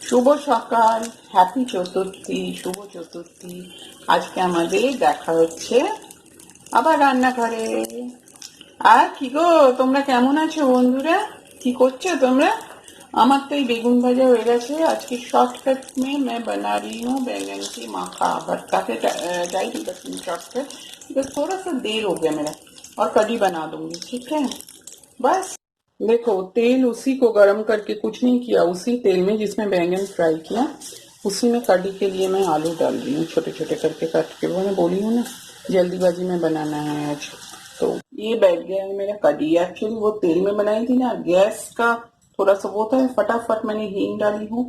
শুভ সকাল, হ্যাপি চতুর্থী, শুভ চতুর্থী। আজকে আমাদের দেখা হচ্ছে আবার রান্নাঘরে। আর কি গো, তোমরা কেমন আছো বন্ধুরা? কি করছো তোমরা? আমার তো এই বেগুন ভাজা হয়ে গেছে। আজকে शॉर्टकट में मैं बना रही हूँ बैंगन की माखा। भट्टा के जाएगी बस शॉर्टकट, बिकॉज थोड़ा सा देर हो गया मेरा। और कढ़ी बना दूंगी, ठीक है। बस देखो, तेल उसी को गरम करके कुछ नहीं किया, उसी तेल में जिसमें बैंगन फ्राई किया, उसी में कढ़ी के लिए मैं आलू डाल रही हूँ छोटे छोटे करके काट के। वो मैं बोली हूँ ना, जल्दीबाजी में बनाना है आज। तो ये बैठ गया है मेरा कढ़ी। एक्चुअली वो तेल में बनाई थी ना, गैस का थोड़ा सा वो था। फटाफट मैंने हींग डाली हूँ,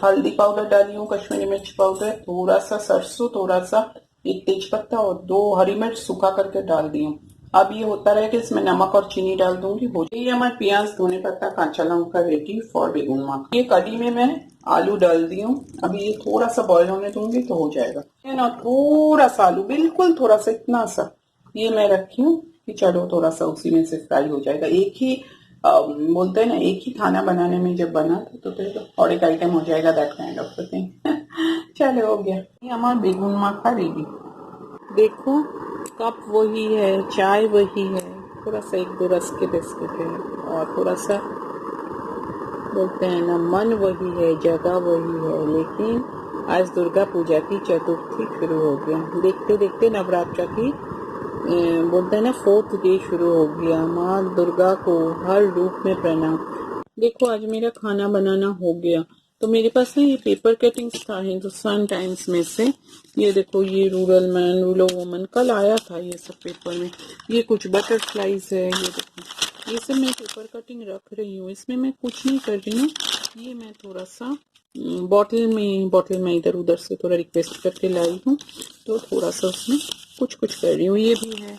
हल्दी पाउडर डाली हूँ, कश्मीरी मिर्च पाउडर, थोड़ा सा सरसों, थोड़ा सा एक तेज पत्ता और 2 हरी मिर्च सूखा करके डाल दी हूँ। अब ये होता रहे कि इसमें नमक और चीनी डाल दूंगी। हो जाएगी हमारे प्याज, धने पत्ता, कांचा लौंगा रेडी फॉर बेगुन माखा। ये कढ़ी में मैं आलू डाल दी हूँ। अभी ये थोड़ा सा बॉईल होने दूंगी तो हो जाएगा, है ना। थोड़ा सा आलू, बिल्कुल थोड़ा सा, इतना सा ये मैं रखी हूँ कि चलो थोड़ा सा उसी में से फ्राई हो जाएगा। एक ही बोलते हैं ना, एक ही खाना बनाने में जब बना तो फिर और एक आइटम हो जाएगा, दैट काइंड ऑफ थिंग। चलो हो गया ये हमारा बेगुन माखा रेडी। देखो, कप वही है, चाय वही है, थोड़ा सा एक दो रस के बिस्किट है, और थोड़ा सा बोलते हैं ना, मन वही है, जगह वही है। लेकिन आज दुर्गा पूजा की चतुर्थी शुरू हो गया, देखते देखते नवरात्र की बोलते हैं ना 4th डे शुरू हो गया। माँ दुर्गा को हर रूप में प्रणाम। देखो, आज मेरा खाना बनाना हो गया। तो मेरे पास ना ये पेपर कटिंग्स था हिंदुस्तान टाइम्स में से। ये देखो, ये रूरल मैन, रूरल वुमन कल आया था ये सब पेपर में। ये कुछ बटरफ्लाईज है, ये देखो, ये सब मैं पेपर कटिंग रख रही हूँ। इसमें मैं कुछ नहीं कर रही हूँ। ये मैं थोड़ा सा बॉटल में इधर उधर से थोड़ा रिक्वेस्ट करके लाई हूँ, तो थोड़ा सा उसमें कुछ कुछ कर रही हूँ। ये भी है,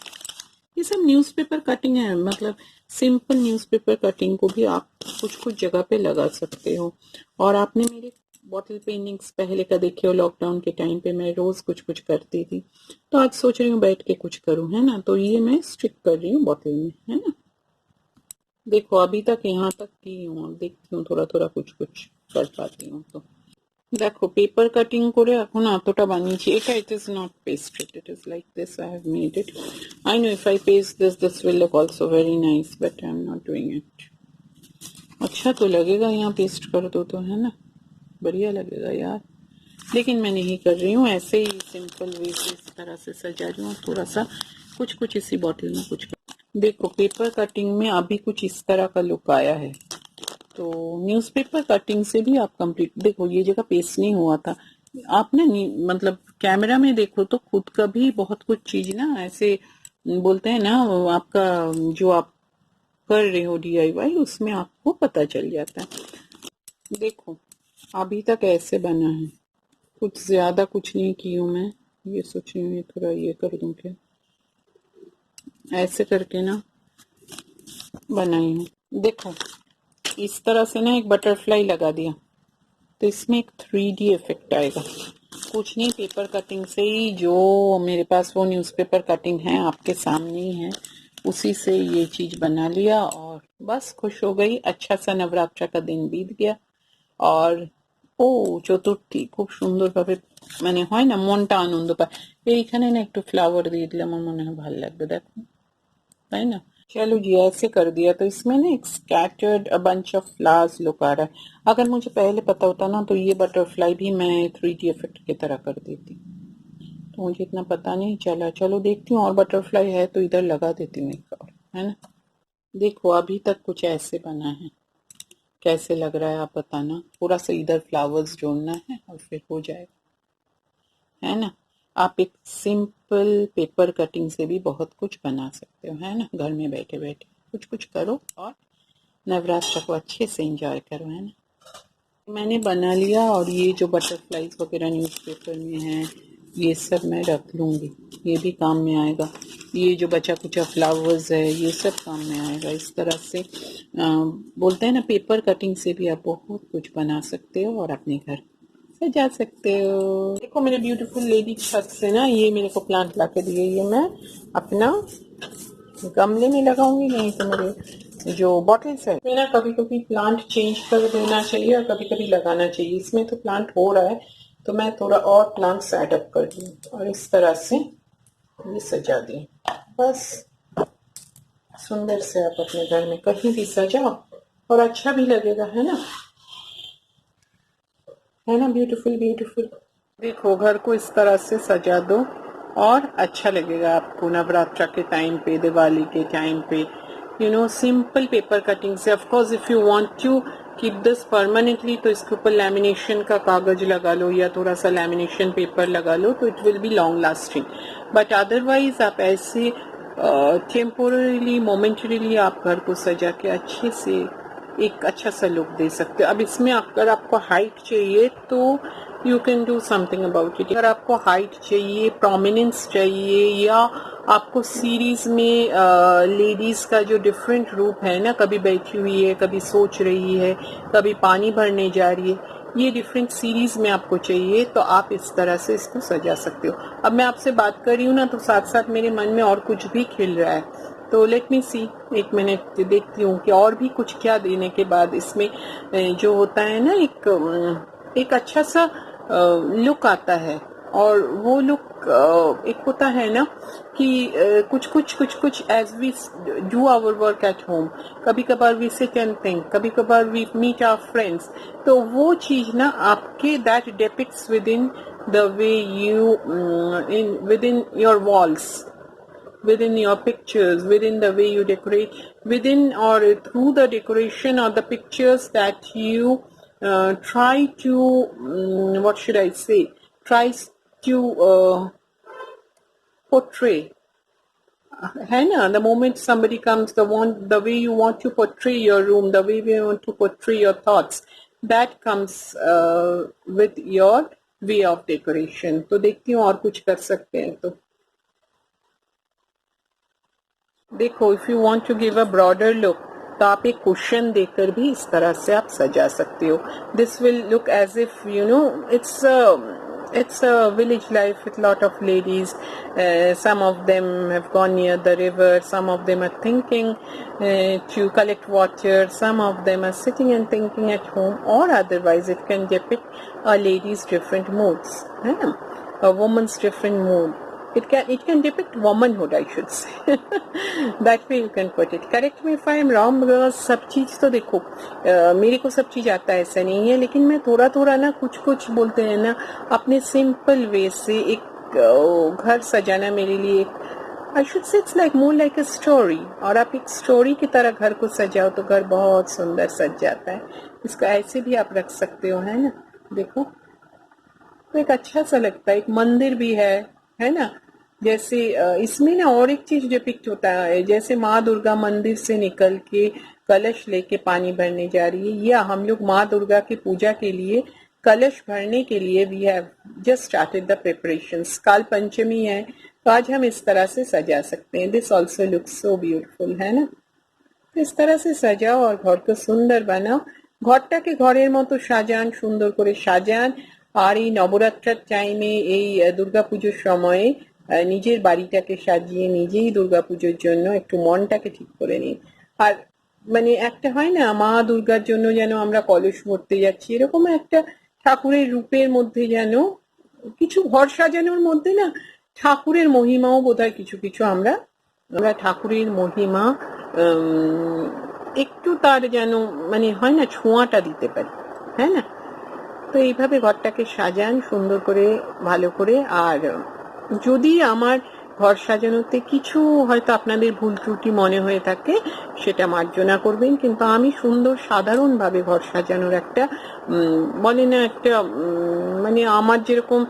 ये सब न्यूज़पेपर कटिंग है। मतलब सिंपल न्यूज़पेपर कटिंग को भी आप कुछ कुछ जगह पे लगा सकते हो। और आपने मेरे बॉटल पेंटिंग्स पहले का देखे हो, लॉकडाउन के टाइम पे मैं रोज कुछ कुछ करती थी। तो आज सोच रही हूँ बैठ के कुछ करूँ, है ना। तो ये मैं स्टिक कर रही हूँ बॉटल में, है ना। देखो, अभी तक यहाँ तक की हूँ, देखती हूँ थोड़ा थोड़ा कुछ कुछ कर पाती हूँ तो। দেখো, পেপার কাটিং করে এখন এতটা বানিয়েছি। এটা it is not pasted, it is like this. I have made it. I know if I paste this will look also very nice, but I am not doing it. अच्छा तो लगेगा यहाँ paste कर दो तो, है ना, बढ़िया लगेगा यार। लेकिन मैं नहीं कर रही हूँ, ऐसे ही सिंपल वे से इस तरह से सजा रही हूँ। थोड़ा सा कुछ कुछ इसी बॉटल में कुछ। देखो, पेपर कटिंग में अभी कुछ इस तरह का लुक आया है। तो न्यूज़पेपर कटिंग से भी आप कंप्लीट। देखो, ये जगह पेस्ट नहीं हुआ था। आप ना मतलब कैमरा में देखो तो खुद का भी बहुत कुछ चीज ना ऐसे बोलते हैं ना, आपका जो आप कर रहे हो DIY, उसमें आपको पता चल जाता है। देखो, अभी तक ऐसे बना है, कुछ ज्यादा कुछ नहीं की हूँ मैं। ये सोच रही हूँ थोड़ा ये कर दूं क्या, ऐसे करके ना बनाई हूँ। देखो, इस तरह से ना एक बटरफ्लाई लगा दिया, तो इसमें एक 3D इफेक्ट आएगा। कुछ नहीं, पेपर कटिंग से ही, जो मेरे पास वो न्यूज़पेपर कटिंग है आपके सामने ही है, उसी से ये चीज बना लिया और बस खुश हो गई। अच्छा सा नवरात्र का दिन बीत गया। और ও চতুর্থী খুব সুন্দরভাবে মানে হয় না, মনটা আনন্দ পায়। এইখানে না একটু ফ্লাওয়ার দিয়ে দিলে আমার মনে হয় ভালো লাগবে, দেখো, তাই না। चलो जी, ऐसे कर दिया तो इसमें ना एक scattered bunch of flowers look आ रहा है। अगर मुझे पहले पता होता ना तो ये बटरफ्लाई भी मैं 3D इफेक्ट की तरह कर देती। तो मुझे इतना पता नहीं चला। चलो देखती हूँ, और बटरफ्लाई है तो इधर लगा देती हूँ एक और, है ना। देखो, अभी तक कुछ ऐसे बना है। कैसे लग रहा है आप बताना। थोड़ा सा इधर फ्लावर्स जोड़ना है और फिर हो जाएगा, है ना। आप एक सिंपल पेपर कटिंग से भी बहुत कुछ बना सकते हो, है ना। घर में बैठे बैठे कुछ कुछ करो और नवरात्र को अच्छे से एंजॉय करो, है ना। मैंने बना लिया, और ये जो बटरफ्लाईज वगैरह न्यूज़पेपर में है, ये सब मैं रख लूँगी, ये भी काम में आएगा। ये जो बचा कुचा फ्लावर्स है, ये सब काम में आएगा। इस तरह से बोलते हैं ना, पेपर कटिंग से भी आप बहुत कुछ बना सकते हो और अपने घर सजा सकते हो। देखो, मेरे ब्यूटीफुल लेडी छत से ना ये मेरे को प्लांट ला के दिए। ये मैं अपना गमले में लगाऊंगी, नहीं तो मेरे जो बॉटल्स है में ना कभी कभी प्लांट चेंज कर देना चाहिए और कभी कभी लगाना चाहिए। इसमें तो प्लांट हो रहा है तो मैं थोड़ा और प्लांट्स एडअप कर दूँ और इस तरह से ये सजा दी। बस सुंदर से आप अपने घर में कहीं भी सजाओ और अच्छा भी लगेगा, है ना, है ना। Beautiful beautiful. देखो घर को इस तरह से सजा दो और अच्छा लगेगा आपको नवरात्रा के टाइम पे, दिवाली के टाइम पे। You know simple paper cutting से, of course if you want to keep this permanently तो इसके ऊपर लैमिनेशन का कागज लगा लो या थोड़ा सा लैमिनेशन पेपर लगा लो तो it will be long lasting. But otherwise आप ऐसे टेम्पोररीली मोमेंटरीली आप घर को सजा के अच्छे से एक अच्छा सा लुक दे सकते हो। अब इसमें अगर आपको हाइट चाहिए तो you can do something about it. अगर आपको हाइट चाहिए, प्रोमिनेंस चाहिए, या आपको सीरीज में लेडीज का जो डिफरेंट रूप है ना, कभी बैठी हुई है, कभी सोच रही है, कभी पानी भरने जा रही है, ये डिफरेंट सीरीज में आपको चाहिए तो आप इस तरह से इसको सजा सकते हो। अब मैं आपसे बात कर रही हूँ ना तो साथ साथ मेरे मन में और कुछ भी खिल रहा है, तो लेट मी सी, एक मिनट देखती हूँ कि और भी कुछ क्या देने के बाद इसमें जो होता है ना एक अच्छा सा लुक आता है। और वो लुक एक होता है ना कि कुछ as we do our work at home, कभी कभार वी सिट एंड थिंक, कभी कभार वी मीट आवर फ्रेंड्स, तो वो चीज ना आपके that depicts with in the way you in with in your walls, within your pictures, within the way you decorate, within or through the decoration or the pictures that you try to, what should I say, tries to portray. है ना, the moment somebody comes, the way you want to portray your room, the way you want to portray your thoughts, that comes with your way of decoration. तो देखती हूँ और कुछ कर सकते हैं तो देखो, if you want to give a broader look तो आप एक कुशन देकर भी इस तरह से आप सजा सकते हो। This will look as if you know it's a village life with lot of ladies. Some of them have gone near the river, some of them are thinking to collect water, some of them are sitting and thinking at home, or otherwise it can depict a lady's different moods, a woman's different mood. It can depict womanhood, I should say. That way you can put it. Correct me if I am wrong, because सब चीज तो देखो मेरे को सब चीज आता है ऐसा नहीं है, लेकिन मैं थोड़ा थोड़ा ना कुछ बोलते हैं ना अपने सिंपल वे से एक घर सजाना मेरे लिए I should say it's like more like a story. और आप एक स्टोरी की तरह घर को सजाओ तो घर बहुत सुंदर सज जाता है। इसको ऐसे भी आप रख सकते हो, है ना, देखो तो एक अच्छा सा लगता है। एक मंदिर भी है ना, जैसे इसमें ना और एक चीज डिपिक्ट होता है, जैसे माँ दुर्गा मंदिर से निकल के कलश लेके पानी भरने जा रही है, या हम लोग माँ दुर्गा की पूजा के लिए कलश भरने के लिए we have just started the preparations. काल पंचमी है तो आज हम इस तरह से सजा सकते हैं। This also looks so beautiful, है ना। तो इस तरह से सजाओ और घर को सुंदर बनाओ। ঘরটাকে ঘরের মতো সাজান, সুন্দর করে সাজান। আর এই নবরাত্রার টাইমে, এই দুর্গাপুজোর সময়ে নিজের বাড়িটাকে সাজিয়ে নিজেই দুর্গাপুজোর জন্য একটু মনটাকে ঠিক করে নিন। আর মানে একটা হয় না মা দুর্গার জন্য যেন আমরা কলস ভরতে যাচ্ছি, এরকম একটা ঠাকুরের রূপের মধ্যে যেন কিছু ঘর সাজানোর মধ্যে না ঠাকুরের মহিমাও বোধহয় কিছু কিছু আমরা ঠাকুরের মহিমা একটু তার যেন মানে হয় না ছোঁয়াটা দিতে পারি, হ্যাঁ না। তো এইভাবে ঘরটাকে সাজান সুন্দর করে, ভালো করে। আর যদি আমার ঘর সাজানোতে কিছু হয়তো আপনাদের ভুল ত্রুটি মনে হয়ে থাকে সেটা মার্জনা করবেন, কিন্তু আমি সুন্দর সাধারণভাবে ঘর সাজানোর একটা বলে না একটা মানে আমার যেরকম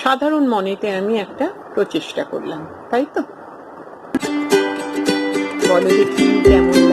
সাধারণ মনেতে আমি একটা প্রচেষ্টা করলাম, তাই তো। বলো দেখি কেমন